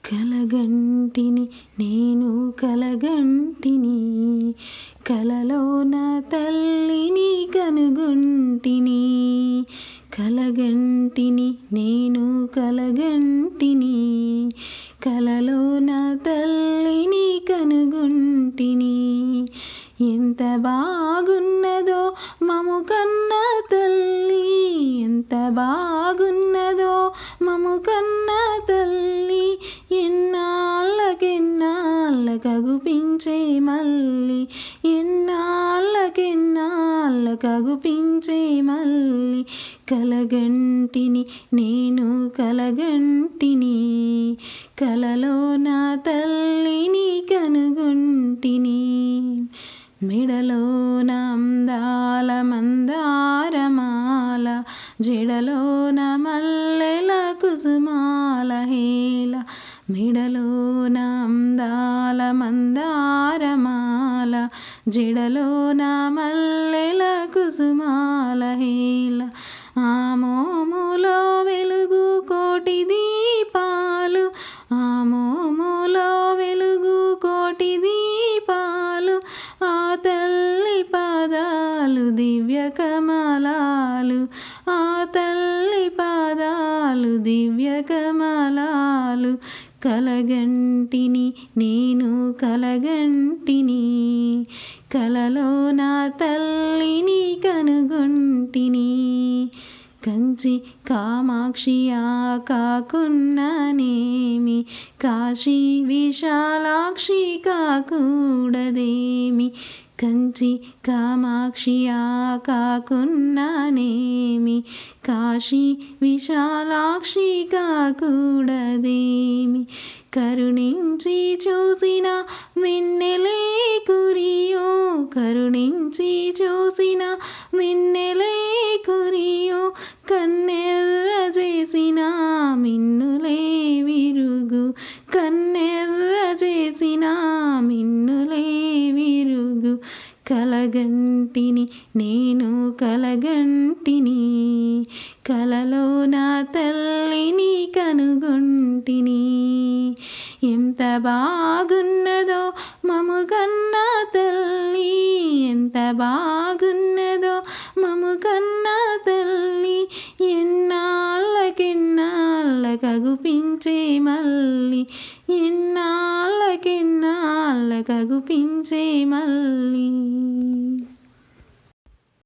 కలగంటిని నేను కలగంటిని, కలలోన తల్లిని కనుగొంటిని. కలగంటిని నేను కలగంటిని, కలలోన తల్లిని కనుగొంటిని. ఎంత బాగున్నదో మము కన్న తల్లి, ఎంత బాగున్నదో మము కన్న తల్లి. ఎన్నాళ్ళకెన్నాళ్ళకగుపించే మల్లి, ఎన్నాళ్ళకెన్నాళ్ళకగుపించే మల్లి. కలగంటిని నేను కలగంటిని, కలలో నా తల్లిని కనుగొంటిని. మెడలోన అందాల మందారమాల, జడలోన మల్లెల కుసుమాల హేళ. మెడలోన అందాల మందారమాల, జడలోన మల్లెల కుసుమాల హేళ. ఆ మోములో వెలుగు కోటి దీపాలు, ఆ మోములో వెలుగు కోటి దీపాలు. ఆ తల్లి పాదాలు దివ్య కమలాలు, ఆ తల్లి పాదాలు దివ్య కమలాలు. కలగంటిని నేను కలగంటిని, కలలో నా తల్లిని కనుగొంటిని. కంచి కామాక్షియా కాకున్ననేమి, కాశీ విశాలాక్షి కాకూడదేమి. కంచి కామాక్షియా కాకున్ననేమి, కాశీ విశాలాక్షి కాకూడదేమి. కరుణించి చూసిన వెన్నెలే కురియో, కరుణించి చూసిన వెన్నెలే కురియో. కన్నెర్ర చేసిన మిన్నులే విరుగు, కన్నెర్ర చేసిన మిన్నులే విరుగు. కలగంటిని నేను కలగంటిని, కలలో నా తల్లిని కనుగొంటిని. ఎంత బాగున్నదో మము కన్న తల్లి, ఎంత బాగున్నదో మము కన్న తల్లి. ఎన్నాళ్ళకెన్నాళ్ళకగుపించే మల్లి, ఎన్నాళ్ళకెన్నాళ్ళకగుపించే